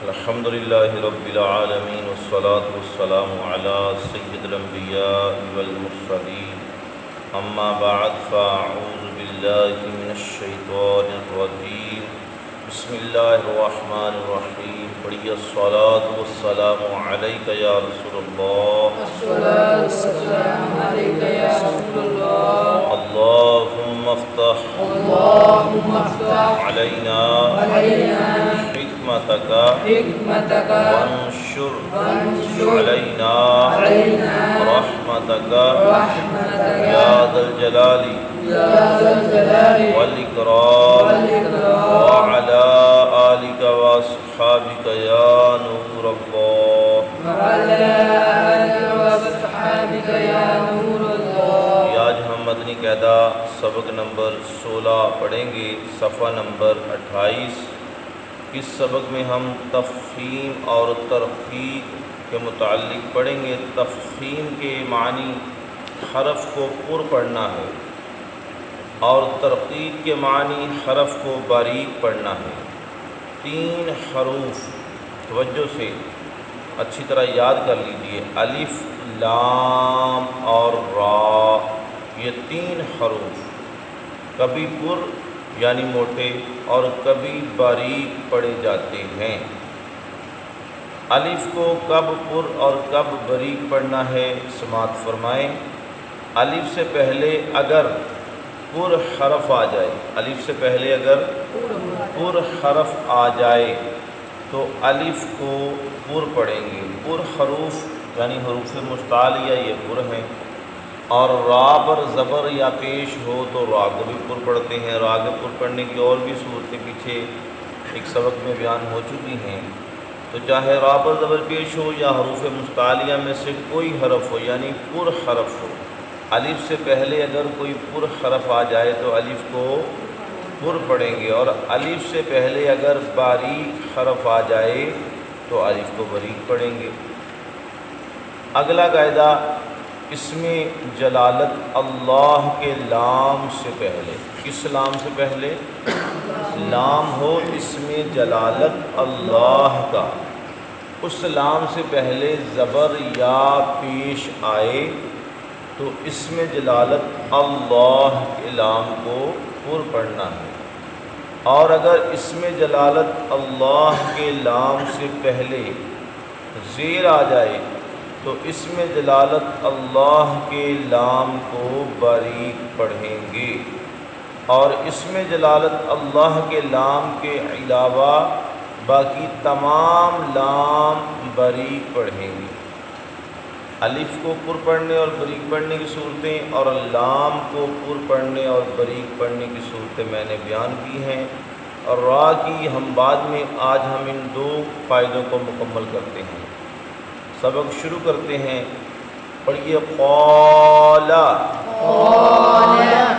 الحمد لله رب العالمين والصلاة والسلام على سيد الأنبياء والمرسلين أما بعد فأعوذ بالله من الشيطان الرجيم بسم الله الرحمن الرحيم پڑھیے الصلاة والسلام عليك يا رسول الله الصلاة والسلام عليك يا رسول الله اللهم افتح علينا حكمتك وانشر علينا رحمتك يا ذا الجلال والإكرام وعلى آلك وأصحابك يا نور الله یہ آج ہم مدنی قاعدہ سبق نمبر 16 پڑھیں گے، صفحہ نمبر 28۔ اس سبق میں ہم تفخیم اور ترقیق کے متعلق پڑھیں گے۔ تفخیم کے معنی حرف کو پر پڑھنا ہے اور ترقیق کے معنی حرف کو باریک پڑھنا ہے۔ 3 حروف توجہ سے اچھی طرح یاد کر لیجئے، الف، لام اور را، یہ 3 حروف کبھی پر یعنی موٹے اور کبھی باریک پڑھے جاتے ہیں۔ الف کو کب پر اور کب باریک پڑھنا ہے سماعت فرمائیں۔ الف سے پہلے اگر پر حرف آ جائے، الف سے پہلے اگر پر حرف آ جائے تو الف کو پر پڑھیں گے۔ پر حروف یعنی حروف مستعلیہ یہ پر ہیں، اور را پر زبر یا پیش ہو تو را کو بھی پر پڑھتے ہیں۔ را کے پر پڑھنے کی اور بھی صورتیں پیچھے ایک سبق میں بیان ہو چکی ہیں، تو چاہے را پر زبر پیش ہو یا حروف مستعلیہ میں سے کوئی حرف ہو یعنی پر حرف ہو، الف سے پہلے اگر کوئی پر حرف آ جائے تو الف کو پر پڑھیں گے، اور الف سے پہلے اگر باریک حرف آ جائے تو الف کو باریک پڑھیں گے۔ اگلا قاعدہ، اسم جلالت اللہ کے لام سے پہلے، کس لام سے پہلے؟ لام ہو اسم جلالت اللہ کا، اس لام سے پہلے زبر یا پیش آئے تو اسم جلالت اللہ کے لام کو پر پڑھنا ہے، اور اگر اسم جلالت اللہ کے لام سے پہلے زیر آ جائے تو اسم جلالت اللہ کے لام کو باریک پڑھیں گے، اور اسم جلالت اللہ کے لام کے علاوہ باقی تمام لام باریک پڑھیں گے۔ الف کو پر پڑھنے اور باریک پڑھنے کی صورتیں اور لام کو پر پڑھنے اور باریک پڑھنے کی صورتیں میں نے بیان کی ہیں، اور را کی ہم بعد میں آج ہم ان 2 فائدوں کو مکمل کرتے ہیں۔ سبق شروع کرتے ہیں، پڑھیے قال۔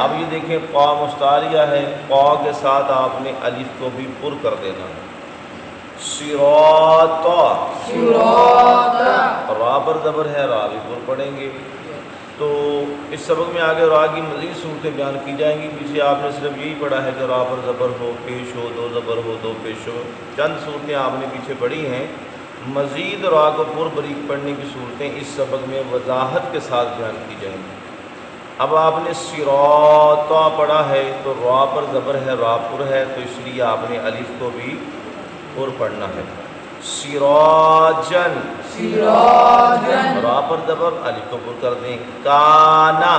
اب یہ دیکھیں قا مستعلیہ ہے، قا کے ساتھ آپ نے الف کو بھی پر کر دینا ہے۔ صراط، را پر زبر ہے، را بھی پر پڑھیں گے۔ تو اس سبق میں آگے را کی مزید صورتیں بیان کی جائیں گی۔ پیچھے آپ نے صرف یہی پڑھا ہے کہ را پر زبر ہو، پیش ہو، 2 زبر ہو، 2 پیش ہو، چند صورتیں آپ نے پیچھے پڑھی ہیں۔ مزید را کو پر باریک پڑھنے کی صورتیں اس سبق میں وضاحت کے ساتھ بیان کی جائیں گی۔ اب آپ نے صراط پڑھا ہے تو را پر زبر ہے، را پر ہے، تو اس لیے آپ نے الف کو بھی پر پڑھنا ہے۔ سراجن، را پر زبر، الف کو پر کر دیں۔ کانا،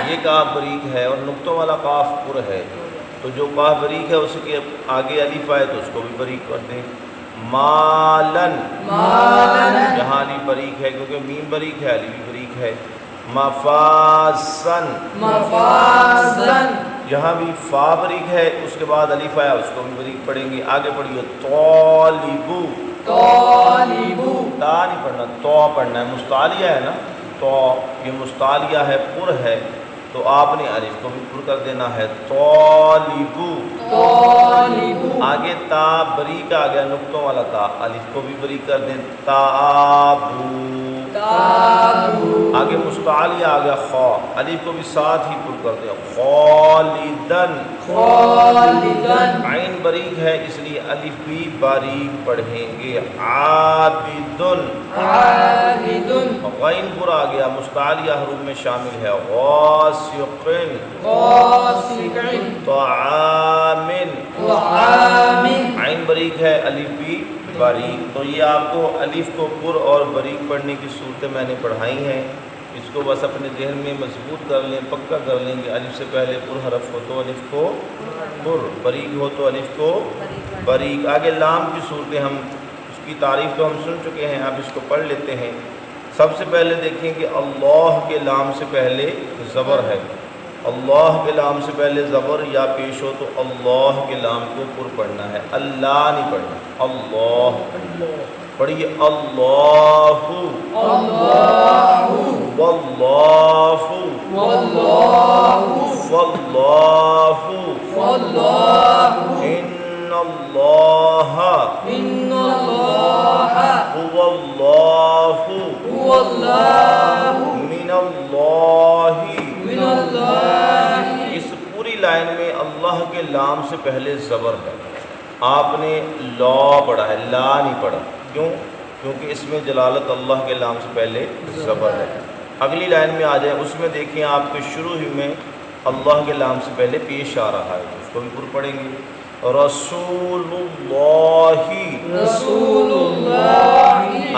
یہ کاف باریک ہے اور نقطوں والا کاف پر ہے، تو جو کاف باریک ہے اس کے آگے الف آئے تو اس کو بھی باریک کر دیں۔ مالن، یہاں الف باریک ہے کیونکہ میم باریک ہے، الف بھی باریک ہے۔ مفازن، یہاں بھی فا باریک ہے، اس کے بعد الف آیا اس کو بھی باریک پڑھیں گے۔ آگے پڑھیے طالبو، تا نہیں پڑھنا، تو پڑھنا ہے، مستعلیہ ہے نا، تو یہ مستعلیہ ہے، پر ہے، تو آپ نے الف کو بھی پر کر دینا ہے۔ طالبو، آگے تا باریک آ گیا، نقطوں والا تا، الف کو بھی باریک کر دیں۔ تابو، آگے مستعلیہ آ گیا خا، الف کو بھی ساتھ ہی پر کر دیا، خالدن، عین باریک ہے اس لیے الف بھی باریک پڑھیں گے، عابدن، غین پر آ گیا مستعلیہ حروف میں شامل ہے، غاسقن، طعامن، عین باریک ہے الف بھی باریک۔ تو یہ آپ کو الف کو پر اور باریک پڑھنے کی صورتیں میں نے پڑھائی ہیں، اس کو بس اپنے ذہن میں مضبوط کر لیں، پکا کر لیں کہ الف سے پہلے پر حرف ہو تو الف کو پر، باریک ہو تو الف کو باریک۔ آگے لام کی صورتیں ہم اس کی تعریف تو ہم سن چکے ہیں، اب اس کو پڑھ لیتے ہیں۔ سب سے پہلے دیکھیں کہ اللہ کے لام سے پہلے زبر ہے، اللہ کے لام سے پہلے زبر یا پیش ہو تو اللہ کے لام کو پر پڑھنا ہے، اللہ نہیں پڑھنا، اللہ پڑھیے، اللہ، واللہ، واللہ، ان اللہ، هو اللہ، من اللہ۔ اس پوری لائن میں اللہ کے لام سے پہلے زبر ہے، آپ نے لا پڑھا ہے، لا نہیں پڑھا، کیوں؟ کیونکہ اس میں جلالت اللہ کے لام سے پہلے زبر ہے۔ اگلی لائن میں آ جائیں، اس میں دیکھیں آپ کے شروع ہی میں اللہ کے لام سے پہلے پیش آ رہا ہے، اس کو بھی پر پڑھیں گے، رسول اللہ،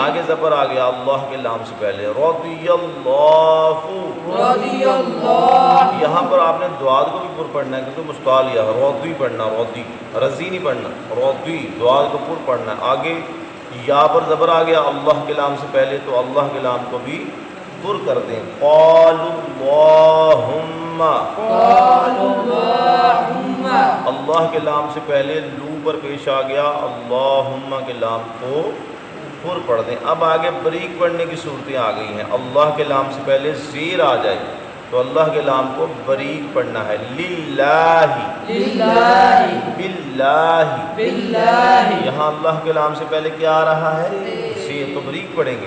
آگے زبر آ گیا اللہ کے لام سے پہلے، رضی اللہ، یہاں پر آپ نے دعات کو بھی پر پڑھنا ہے کیونکہ مستعلیہ ہے، رضی پڑھنا، رضی، رضی نہیں پڑھنا، رضی، دعات کو پر پڑھنا ہے۔ آگے یا پر زبر آ گیا اللہ کے لام سے پہلے تو اللہ کے لام کو بھی پر کر دیں، قالوا اللہم، اللہ کے لام سے پہلے لو پر پیش آ گیا، اللہم کے لام کو پر پڑھ دیں۔ اب آگے باریک پڑھنے کی صورتیں آ گئی ہیں، اللہ کے لام سے پہلے زیر آ جائے تو اللہ کے لام کو باریک پڑھنا ہے، للہ، باللہ، یہاں اللہ کے لام سے پہلے کیا آ رہا ہے؟ زیر، تو باریک پڑھیں گے،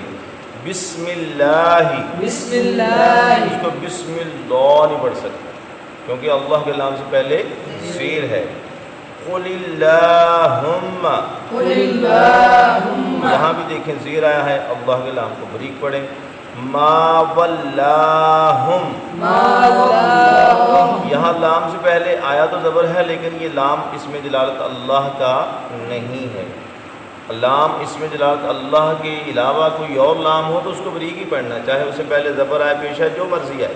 بسم اللہ، اس کو بسم اللہ نہیں پڑھ سکتے کیونکہ اللہ کے لام سے پہلے زیر ہے، قل اللہم، یہاں بھی دیکھیں زیر آیا ہے، اللہ کے لام کو باریک پڑھیں، ما ولاہم، یہاں لام سے پہلے آیا تو زبر ہے لیکن یہ لام اس میں جلالت اللہ کا نہیں ہے، لام اس میں جلالت اللہ کے علاوہ کوئی اور لام ہو تو اس کو باریک ہی پڑھنا، چاہے اس سے پہلے زبر آئے پیش ہے، جو مرضی ہے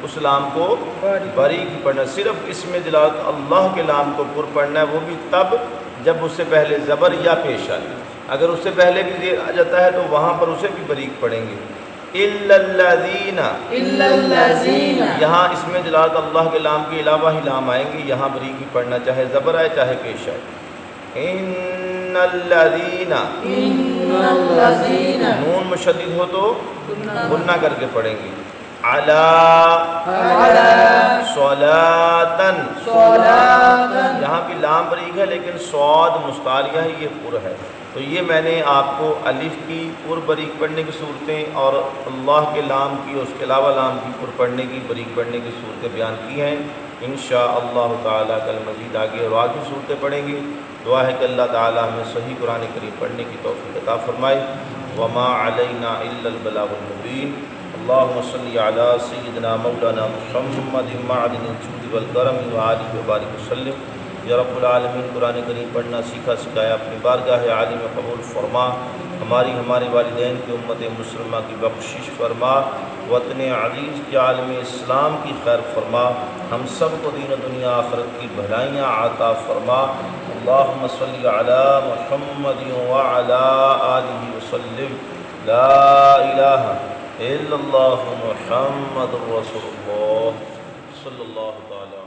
اس لام کو باریک ہی پڑھنا، صرف اس میں جلالت اللہ کے لام کو پر پڑھنا ہے، وہ بھی تب جب اس سے پہلے زبر یا پیش آئے، اگر اس سے پہلے بھی زیر آ جاتا ہے تو وہاں پر اسے بھی باریک پڑھیں گے، الا الذین، یہاں اس میں جلالت اللہ کے لام کے علاوہ ہی لام آئیں گے، یہاں باریک ہی پڑھنا، چاہے زبر آئے چاہے پیش آئے، ان الذین، نون مشدد ہو تو غنہ کر کے پڑھیں گے، علی، صلاۃً، یہاں بھی لام باریک ہے لیکن صاد مستعلیہ ہے، یہ پر ہے، تو یہ میں نے آپ کو الف کی پر باریک پڑھنے کی صورتیں اور اللہ کے لام کی اور اس کے علاوہ لام کی پر پڑھنے کی باریک پڑھنے کی صورتیں بیان کی ہیں، انشاءاللہ تعالیٰ کل مزید آگے اور آگے صورتیں پڑھیں گے۔ دعا ہے کہ اللہ تعالیٰ ہمیں صحیح قرآن کریم پڑھنے کی توفیق عطا فرمائے، وما علینا الا البلاغ المبین۔ اللہم صلی علی سیدنا مولانا محمد معدن الجود والکرم وآلہ وبارک وسلم۔ یا رب العالمین، قرآن کریم پڑھنا سیکھا سکھایا اپنی بارگاہ عالی میں قبول فرما، ہمارے والدین کی امت مسلمہ کی بخشش فرما، وطن عزیز کے عالم اسلام کی خیر فرما، ہم سب کو دین و دنیا آخرت کی بھلائیاں عطا فرما۔ اللہم صلی علی محمد وعلی آلہ وسلم۔ لا الہ الا اللہ محمد رسول اللہ صلی اللہ تعالی